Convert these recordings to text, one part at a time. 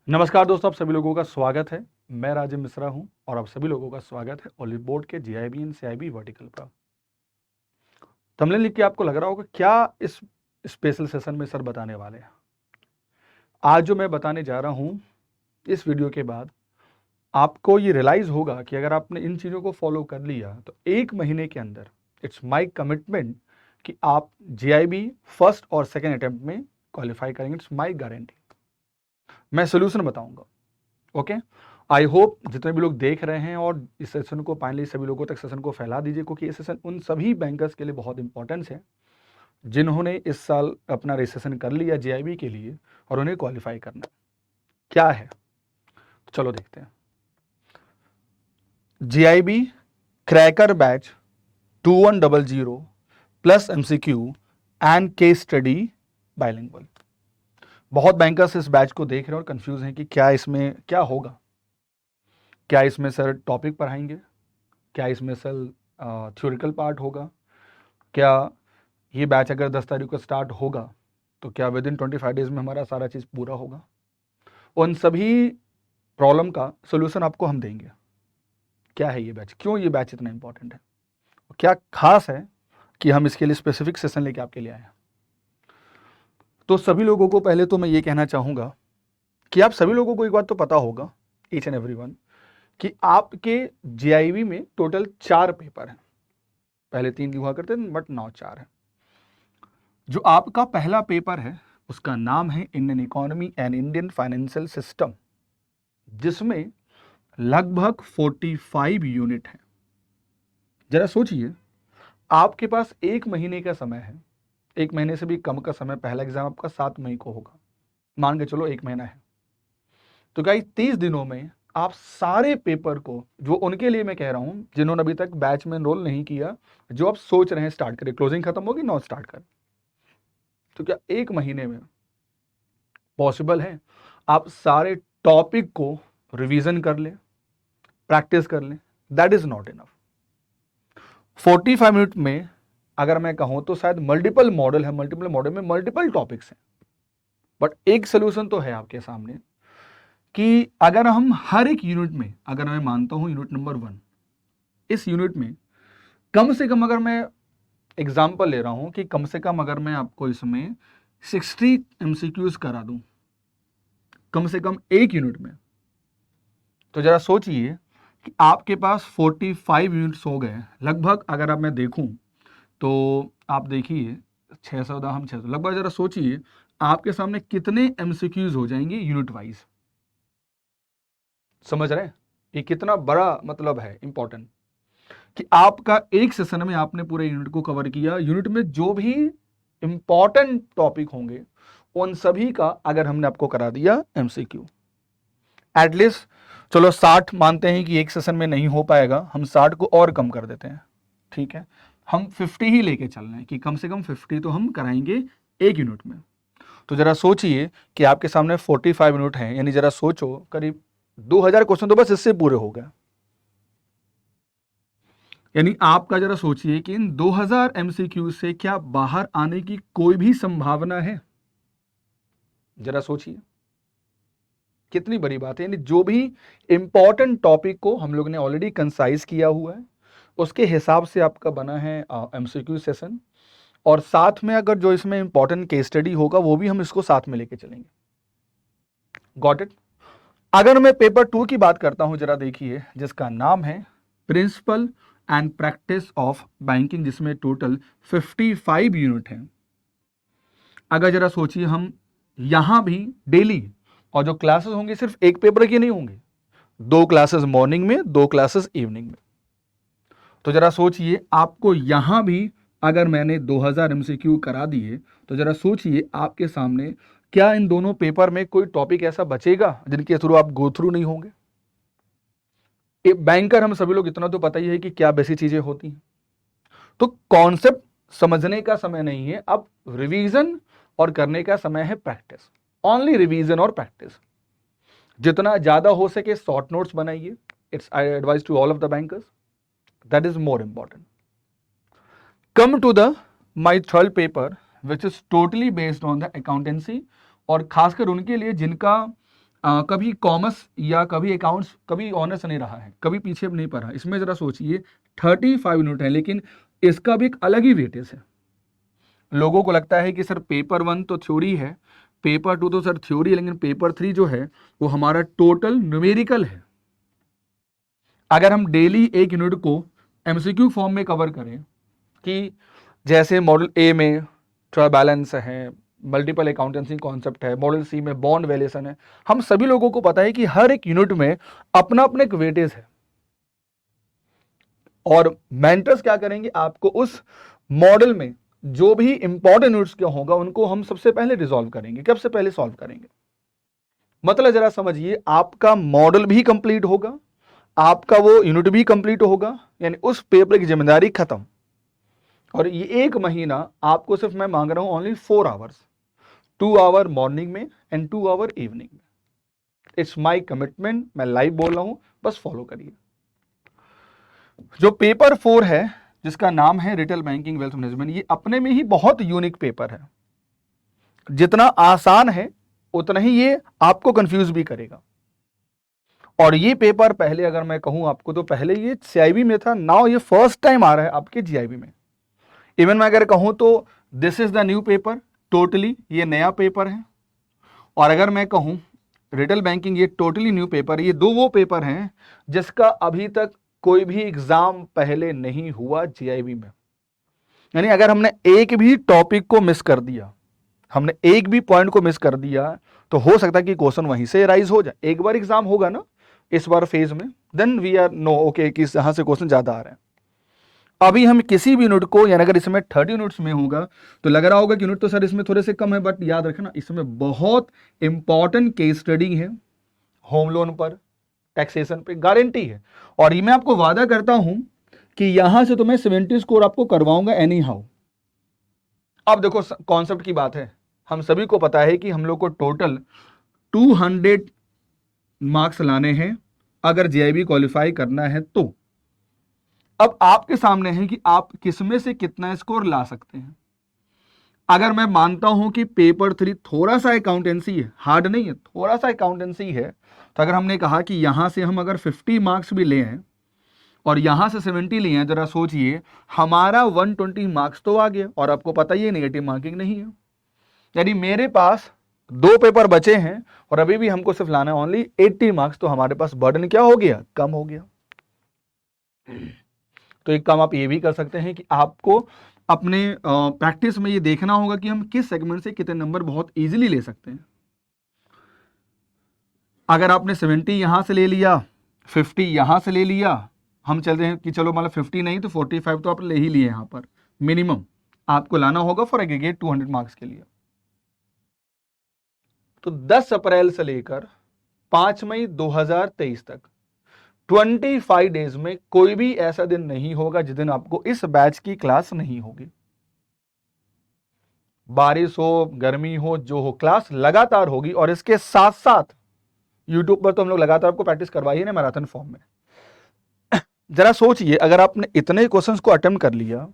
नमस्कार दोस्तों, आप सभी लोगों का स्वागत है। मैं राजीव मिश्रा हूं और आप सभी लोगों का स्वागत है ऑलिव बोर्ड के जीआईबी एंड सीआईबी वर्टिकल पर। थंबनेल लिख के आपको लग रहा होगा क्या इस स्पेशल सेशन में सर बताने वाले हैं। आज जो मैं बताने जा रहा हूं, इस वीडियो के बाद आपको ये रियलाइज होगा कि अगर आपने इन चीज़ों को फॉलो कर लिया तो 1 महीने के अंदर इट्स माई कमिटमेंट कि आप जीआईबी फर्स्ट और सेकेंड अटेम्प्ट में क्वालिफाई करेंगे। It's my guarantee. मैं सोल्यूशन बताऊंगा। ओके, आई होप जितने भी लोग देख रहे हैं और इस सेशन को फाइनली सभी लोगों तक सेशन को फैला दीजिए, क्योंकि ये सेशन उन सभी बैंकर्स के लिए बहुत इंपॉर्टेंस है जिन्होंने इस साल अपना रजिस्ट्रेशन कर लिया जीआईबी के लिए और उन्हें क्वालिफाई करना है। क्या है, चलो देखते हैं। GIB cracker batch 2100 plus MCQ and case study bilingual. बहुत बैंकर्स इस बैच को देख रहे हैं और कंफ्यूज हैं कि क्या इसमें क्या होगा। क्या इसमें सर टॉपिक पढ़ाएंगे, क्या इसमें सर थ्योरिकल पार्ट होगा, क्या ये बैच अगर 10 तारीख को स्टार्ट होगा तो क्या विद इन 25 डेज में हमारा सारा चीज़ पूरा होगा। उन सभी प्रॉब्लम का सोल्यूशन आपको हम देंगे। क्या है ये बैच, क्यों ये बैच इतना इंपॉर्टेंट है, क्या खास है कि हम इसके लिए स्पेसिफिक सेशन लेके आपके लिए आए हैं। तो सभी लोगों को पहले तो मैं ये कहना चाहूँगा कि आप सभी लोगों को एक बात तो पता होगा, ईच एंड एवरीवन, कि आपके जीआईबी में टोटल 4 पेपर हैं। पहले 3 हुआ करते थे बट नाउ 4 है। जो आपका पहला पेपर है उसका नाम है Indian economy and Indian financial system, जिसमें लगभग 45 यूनिट है। जरा सोचिए, आपके पास 1 महीने का समय है, 1 महीने से भी कम का समय। पहला एग्जाम आपका 7 मई को होगा, मान के चलो 1 महीना है। तो गाइस 30 दिनों में आप सारे पेपर को, जो उनके लिए मैं कह रहा हूं जिन्होंने अभी तक बैच में एनरोल नहीं किया, जो आप सोच रहे हैं स्टार्ट करें, क्लोजिंग खत्म होगी नौ स्टार्ट करें, तो क्या 1 महीने में पॉसिबल है आप सारे टॉपिक को रिवीजन कर लें, प्रैक्टिस कर लें? That is not enough. 45 minute में अगर मैं कहूं तो शायद मल्टीपल मॉडल है, मल्टीपल मॉडल में मल्टीपल टॉपिक्स हैं, बट एक सोल्यूशन तो है आपके सामने कि अगर हम हर एक यूनिट में, अगर मैं मानता हूं यूनिट नंबर 1, इस यूनिट में कम से कम, अगर मैं एग्जाम्पल ले रहा हूं कि कम से कम अगर मैं आपको इसमें 60 एमसीक्यूज करा दूं कम से कम एक यूनिट में, तो जरा सोचिए कि आपके पास 45 यूनिट्स हो गए लगभग। अगर आप मैं देखूं तो आप देखिए 600 हम 600 लगभग, जरा सोचिए आपके सामने कितने एमसीक्यूज हो जाएंगे यूनिट वाइज। समझ रहे हैं ये कितना बड़ा मतलब है, इंपॉर्टेंट, कि आपका एक सेशन में आपने पूरे यूनिट को कवर किया। यूनिट में जो भी इंपॉर्टेंट टॉपिक होंगे उन सभी का अगर हमने आपको करा दिया एमसीक्यू। एटलीस्ट चलो 60 मानते हैं कि एक सेशन में नहीं हो पाएगा, हम 60 को और कम कर देते हैं, ठीक है, हम 50 ही लेके चल रहे हैं कि कम से कम 50 तो हम कराएंगे एक यूनिट में। तो जरा सोचिए कि आपके सामने 45 यूनिट हैं, यानी जरा सोचो करीब 2000 क्वेश्चन तो बस इससे पूरे हो गए। यानी आपका जरा सोचिए कि इन 2000 एमसीक्यू से क्या बाहर आने की कोई भी संभावना है? जरा सोचिए कितनी बड़ी बात है। यानी जो भी इंपॉर्टेंट टॉपिक को हम लोग ने ऑलरेडी कंसाइज किया हुआ है, उसके हिसाब से आपका बना है एमसीक्यू सेशन, और साथ में अगर जो इसमें इंपॉर्टेंट केस स्टडी होगा वो भी हम इसको साथ में लेके चलेंगे। Got it? अगर मैं पेपर 2 की बात करता हूं, जरा देखिए, जिसका नाम है principle and practice of banking, जिसमें टोटल 55 यूनिट है। अगर जरा सोचिए, हम यहां भी डेली, और जो क्लासेस होंगे सिर्फ एक पेपर की नहीं होंगे, 2 क्लासेस मॉर्निंग में, 2 क्लासेस इवनिंग में। तो जरा सोचिए आपको यहां भी अगर मैंने 2000 एमसीक्यू करा दिए, तो जरा सोचिए आपके सामने क्या इन दोनों पेपर में कोई टॉपिक ऐसा बचेगा जिनके थ्रू आप गो थ्रू नहीं होंगे? बैंकर हम सभी लोग इतना तो पता ही है कि क्या बेसिक चीजें होती हैं। तो कॉन्सेप्ट समझने का समय नहीं है, अब रिवीजन और करने का समय है प्रैक्टिस। ओनली रिवीजन और प्रैक्टिस। जितना ज्यादा हो सके शॉर्ट नोट्स बनाइए। It's I advice to all of the bankers, that is more important. Come to the my third paper which is totally based on the accountancy, और खासकर उनके लिए जिनका कभी कॉमर्स या कभी अकाउंट्स कभी ऑनर्स नहीं रहा है, कभी पीछे नहीं पढ़ा, इसमें जरा सोचिए 35 यूनिट है, लेकिन इसका भी एक अलग ही वेटेज है। लोगों को लगता है कि सर पेपर 1 तो थ्योरी है, पेपर 2 तो सर थ्योरी है, लेकिन पेपर 3 जो है वो हमारा टोटल न्यूमेरिकल है। अगर हम डेली एक यूनिट को एमसीक्यू फॉर्म में कवर करें कि जैसे मॉडल ए में ट्रायल बैलेंस है, मल्टीपल अकाउंटेंसी कॉन्सेप्ट है, मॉडल सी में बॉन्ड वैल्यूएशन है, हम सभी लोगों को पता है कि हर एक यूनिट में अपना अपना एक वेटेज है। और मेंटर्स क्या करेंगे, आपको उस मॉडल में जो भी इंपॉर्टेंट यूनिट्स क्या होगा उनको हम सबसे पहले रिजॉल्व करेंगे। कब से पहले सॉल्व करेंगे, मतलब जरा समझिए, आपका मॉडल भी कंप्लीट होगा, आपका वो यूनिट भी कंप्लीट होगा, यानी उस पेपर की जिम्मेदारी खत्म। और ये एक महीना आपको सिर्फ मैं मांग रहा हूं ओनली 4 आवर्स, 2 आवर मॉर्निंग में एंड 2 आवर इवनिंग में। इट्स माई कमिटमेंट, मैं लाइव बोल रहा हूं, बस फॉलो करिए। जो पेपर 4 है जिसका नाम है रिटेल बैंकिंग वेल्थ मैनेजमेंट, ये अपने में ही बहुत यूनिक पेपर है। जितना आसान है उतना ही ये आपको कंफ्यूज भी करेगा। और ये पेपर पहले अगर मैं कहूं आपको तो पहले ये सीआईबी में था, नाउ ये फर्स्ट टाइम आ रहा है आपके जीआईबी में। इवन मैं अगर कहूं तो this is the new paper, totally ये नया पेपर है। और अगर मैं कहूं रिटेल बैंकिंग ये टोटली न्यू पेपर, ये दो वो पेपर हैं जिसका अभी तक कोई भी एग्जाम पहले नहीं हुआ जीआईबी में। यानी अगर हमने एक भी टॉपिक को मिस कर दिया, हमने एक भी पॉइंट को मिस कर दिया, तो हो सकता है कि क्वेश्चन वहीं से राइज हो जाए। एक बार एग्जाम होगा ना इस बार फेज में, then we are no okay कि यहां से क्वेश्चन ज्यादा आ रहे हैं। अभी हम किसी भी यूनिट को, यानी अगर इसमें 30 यूनिट्स में होगा तो लग रहा होगा कि यूनिट तो सर इसमें थोड़े से कम है, बट याद रखना इसमें बहुत इंपॉर्टेंट केस स्टडी है, होम लोन पर, टैक्सेशन पे गारंटी है। और ये मैं आपको वादा करता हूं कि यहां से तो मैं 70 स्कोर आपको करवाऊंगा एनी हाउ। अब देखो कॉन्सेप्ट की बात है, हम सभी को पता है कि हम लोग को टोटल 200 मार्क्स लाने हैं अगर जीआईबी क्वालिफाई करना है तो। अब आपके सामने है कि आप किसमें से कितना स्कोर ला सकते हैं। अगर मैं मानता हूं कि पेपर 3 थोड़ा सा अकाउंटेंसी है, हार्ड नहीं है, थोड़ा सा अकाउंटेंसी है, तो अगर हमने कहा कि यहां से हम अगर 50 मार्क्स भी ले हैं और यहां से 70 लिए हैं, जरा सोचिए हमारा 120 मार्क्स तो आ गया। और आपको पता ही है नेगेटिव मार्किंग नहीं है, यानी मेरे पास 2 पेपर बचे हैं और अभी भी हमको सिर्फ लाना है ओनली 80 मार्क्स। तो हमारे पास बर्डन क्या हो गया, कम हो गया। तो एक काम आप ये भी कर सकते हैं कि आपको अपने प्रैक्टिस में ये देखना होगा कि हम किस सेगमेंट से कितने नंबर बहुत इजीली ले सकते हैं। अगर आपने 70 यहां से ले लिया, 50 यहां से ले लिया, हम चलते हैं कि चलो मतलब 50 नहीं तो 45 तो आप ले ही लिए, यहां पर मिनिमम आपको लाना होगा फॉर एग्रीगेट 200 मार्क्स के लिए। तो 10 अप्रैल से लेकर 5 मई 2023 तक 25 डेज में कोई भी ऐसा दिन नहीं होगा जिस दिन आपको इस बैच की क्लास नहीं होगी। बारिश हो, गर्मी हो, जो हो, क्लास लगातार होगी। और इसके साथ साथ यूट्यूब पर तो हम लोग लगातार आपको प्रैक्टिस करवाइए ना मैराथन फॉर्म में। जरा सोचिए अगर आपने इतने क्वेश्चंस को अटेम्प्ट कर लिया,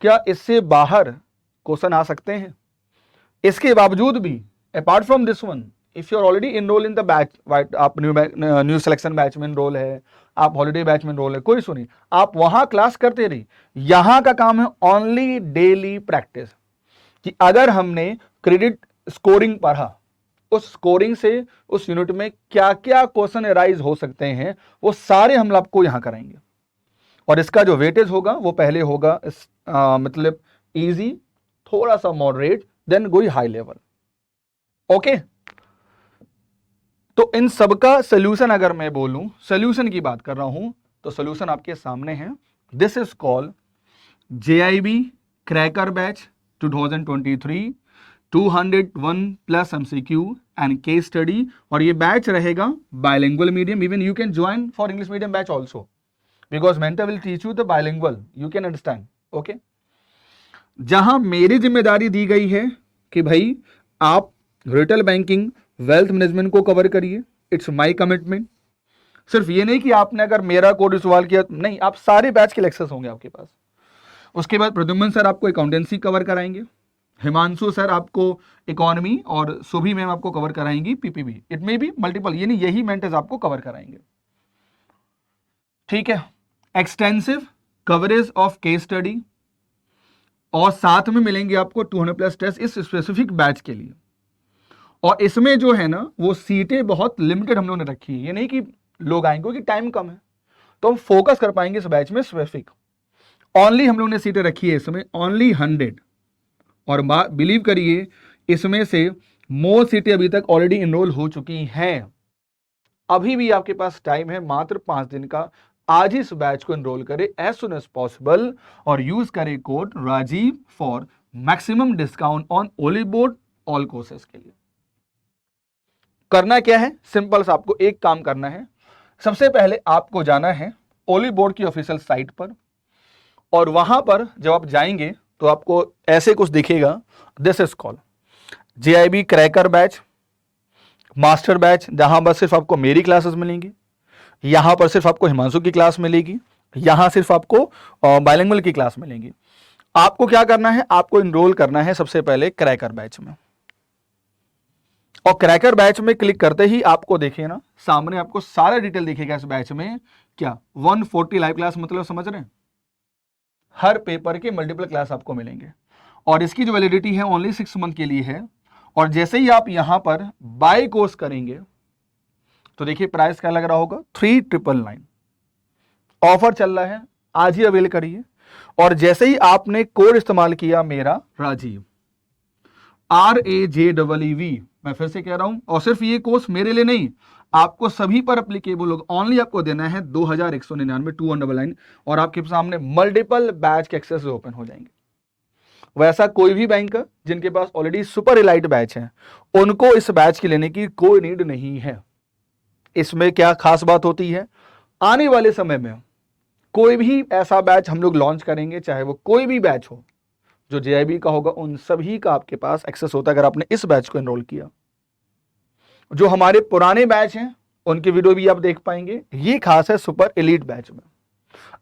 क्या इससे बाहर क्वेश्चन आ सकते हैं? इसके बावजूद भी apart from this one, if you are already enroll in the batch, आप न्यू सिलेक्शन बैच में इनरोल है, आप हॉलीडे बैच में इनरोल है, कोई सुनिए, आप वहां क्लास करते रहिए। यहां का काम है ओनली डेली प्रैक्टिस, कि अगर हमने क्रेडिट स्कोरिंग पढ़ा, उस स्कोरिंग से उस यूनिट में क्या क्या क्वेश्चन अराइज हो सकते हैं वो सारे हम आपको यहां कराएंगे। और इसका जो वेटेज होगा वो पहले होगा मतलब इजी, थोड़ा सा मॉडरेट, देन गोई हाई लेवल। ओके, तो इन सबका सोल्यूशन अगर मैं बोलूं, सोल्यूशन की बात कर रहा हूं, तो सोल्यूशन आपके सामने है। This is called JIB cracker batch 2023, 201 plus MCQ and case study. और ये बैच रहेगा bilingual medium, even you can join for English medium batch also, because mentor will teach you the bilingual, you can understand. Okay, जहां मेरी जिम्मेदारी दी गई है कि भाई आप रिटेल बैंकिंग वेल्थ मैनेजमेंट को कवर करिए, इट्स माय कमिटमेंट। सिर्फ ये नहीं कि आपने अगर मेरा कोड सवाल किया, नहीं, आप सारे बैच के लेक्चर्स होंगे आपके पास। उसके बाद प्रद्युम्न सर आपको अकाउंटेंसी कवर कराएंगे, हिमांशु सर आपको इकोनॉमी और सुभी मैम आपको कवर कराएंगी PPB, it may be multiple, यानी यही मेंटर्स आपको कवर कराएंगे। ठीक है, extensive coverage of case study, और साथ में मिलेंगे आपको 200+ टेस्ट इस स्पेसिफिक बैच के लिए। और इसमें जो है ना वो सीटें बहुत लिमिटेड हम लोगों ने रखी है, ये नहीं कि लोग आएंगे क्योंकि टाइम कम है, तो हम फोकस कर पाएंगे इस बैच में स्पेसिफिक। ओनली हम लोगों ने सीटें रखी है इसमें ओनली 100, और बिलीव करिए इसमें से मोर सीटें अभी तक ऑलरेडी इनरोल हो चुकी हैं। अभी भी आपके पास टाइम है मात्र 5 दिन का, आज ही इस बैच को एनरोल करें एज सुन एज पॉसिबल और यूज करें code Rajeev for maximum discount on Oliveboard all courses के लिए। करना क्या है, सिंपल सा आपको एक काम करना है। सबसे पहले आपको जाना है ओली बोर्ड की ऑफिशियल साइट पर, और वहां पर जब आप जाएंगे तो आपको ऐसे कुछ दिखेगा, this is called JIB cracker batch master batch, जहां पर सिर्फ आपको मेरी क्लासेस मिलेंगी, यहां पर सिर्फ आपको हिमांशु की क्लास मिलेगी, यहां सिर्फ आपको बाइलिंगुअल की क्लास मिलेंगी। आपको क्या करना है, आपको इनरोल करना है सबसे पहले क्रैकर बैच में, और क्रैकर बैच में क्लिक करते ही आपको देखिए ना सामने आपको सारा डिटेल दिखेगा इस बैच में। क्या 140 लाइव क्लास मतलब समझ रहे हैं, हर पेपर के मल्टीपल क्लास आपको मिलेंगे, और इसकी जो वैलिडिटी है ओनली 6 मंथ के लिए है। और जैसे ही आप यहां पर बाय कोर्स करेंगे तो देखिए प्राइस क्या लग रहा होगा, 3999 ऑफर चल रहा है, आज ही अवेल करिए। और जैसे ही आपने कोड इस्तेमाल किया मेरा राजीव RAJEEV, मैं फिर से कह रहा हूं, और सिर्फ ये कोर्स मेरे लिए नहीं आपको सभी पर अप्लीकेबल होगा, ओनली आपको देना है 2199 2199, और आपके सामने मल्टीपल बैच के एक्सेस ओपन हो जाएंगे। वैसा कोई भी बैंक जिनके पास ऑलरेडी सुपर इलाइट बैच है उनको इस बैच के लेने की कोई नीड नहीं है। इसमें क्या खास बात होती है, आने वाले समय में कोई भी ऐसा बैच हम लोग लॉन्च करेंगे, चाहे वो कोई भी बैच हो जो JIB का होगा, उन सभी का आपके पास एक्सेस होता है अगर आपने इस बैच को एनरोल किया। जो हमारे पुराने बैच हैं उनके वीडियो भी आप देख पाएंगे, ये खास है सुपर एलीट बैच में,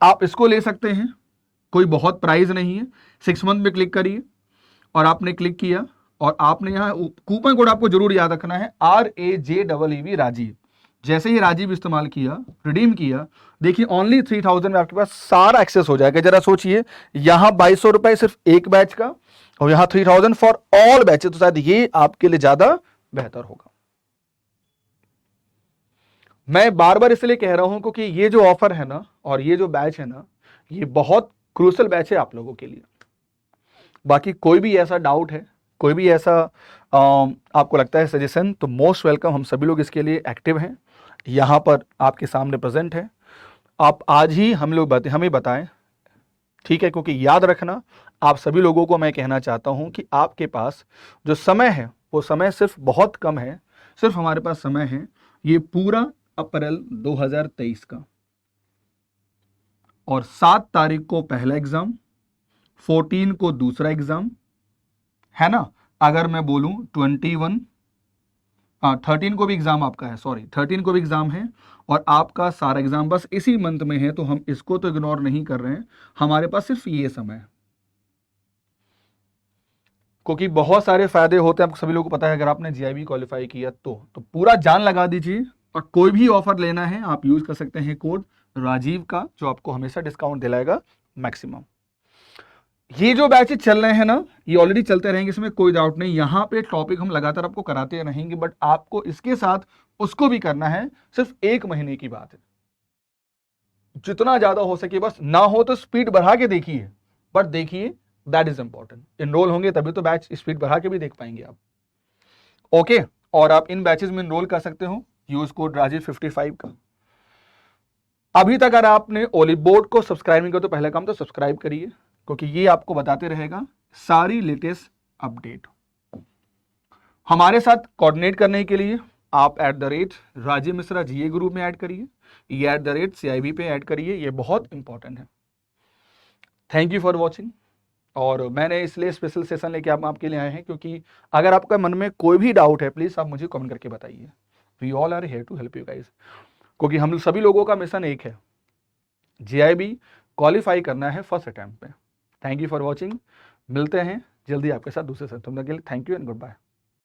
आप इसको ले सकते हैं, कोई बहुत प्राइस नहीं है। 6 मंथ में क्लिक करिए, और आपने क्लिक किया और आपने यहाँ कूपन कोड आपको जरूर याद रखना है RAJEEV राजीव। जैसे ही राजीव इस्तेमाल किया, रिडीम किया, देखिए ओनली 3000 में आपके पास सारा एक्सेस हो जाएगा। जरा सोचिए, यहां 2200 रुपए सिर्फ एक बैच का, और यहां 3000 फॉर ऑल बैचेस, तो शायद ये आपके लिए ज्यादा बेहतर होगा। मैं बार बार इसलिए कह रहा हूं क्योंकि ये जो ऑफर है ना और ये जो बैच है ना, ये बहुत क्रूशियल बैच है आप लोगों के लिए। बाकी कोई भी ऐसा डाउट है, कोई भी ऐसा आपको लगता है सजेशन, तो मोस्ट वेलकम, हम सभी लोग इसके लिए एक्टिव हैं, यहाँ पर आपके सामने प्रेजेंट है। आप आज ही हमें बताएं, ठीक है, क्योंकि याद रखना आप सभी लोगों को मैं कहना चाहता हूं कि आपके पास जो समय है वो समय सिर्फ बहुत कम है। सिर्फ हमारे पास समय है ये पूरा अप्रैल 2023 का, और 7 तारीख को पहला एग्जाम, 14 को दूसरा एग्जाम है ना, अगर मैं बोलूं 13 को भी एग्जाम आपका है, सॉरी 13 को भी एग्जाम है, और आपका सारा एग्जाम बस इसी मंथ में है, तो हम इसको तो इग्नोर नहीं कर रहे हैं, हमारे पास सिर्फ ये समय है। क्योंकि बहुत सारे फायदे होते हैं, आपको सभी लोगों को पता है, अगर आपने JIB क्वालिफाई किया तो पूरा जान लगा दीजिए, और कोई भी ऑफर लेना है आप यूज कर सकते हैं कोड राजीव का, जो आपको हमेशा डिस्काउंट दिलाएगा मैक्सिमम। ये जो बैचेस चल रहे हैं ना, ये ऑलरेडी चलते रहेंगे, इसमें कोई डाउट नहीं। यहाँ पे टॉपिक हम लगातार आपको कराते रहेंगे, बट आपको इसके साथ उसको भी करना है, सिर्फ 1 महीने की बात है। जितना ज्यादा हो सके, बस ना हो तो स्पीड बढ़ा के देखिए, बट देखिए दैट इज इंपॉर्टेंट। इनरोल होंगे तभी तो बैच स्पीड बढ़ा के भी देख पाएंगे आप। ओके, और आप इन बैचेस में इनरोल कर सकते हो, यूज कोड राजीव 55 का। अभी तक अगर आपने ओली बोर्ड को सब्सक्राइब नहीं किया तो पहला काम तो सब्सक्राइब करिए, क्योंकि ये आपको बताते रहेगा सारी लेटेस्ट अपडेट। हमारे साथ कोऑर्डिनेट करने के लिए आप @राजीव मिश्रा GA ग्रुप में ऐड करिए, ये @CIB पे ऐड करिए, ये बहुत इंपॉर्टेंट है। Thank you for watching. और मैंने इसलिए स्पेशल सेशन लेके आपके लिए आए हैं, क्योंकि अगर आपका मन में कोई भी डाउट है प्लीज आप मुझे कमेंट करके बताइए। We all are here to help you guys, क्योंकि हम सभी लोगों का मिशन एक है, JIB क्वालिफाई करना है फर्स्ट अटेम्प्ट पे। थैंक यू फॉर वॉचिंग, मिलते हैं जल्दी आपके साथ दूसरे सेशन में। Thank you and good bye.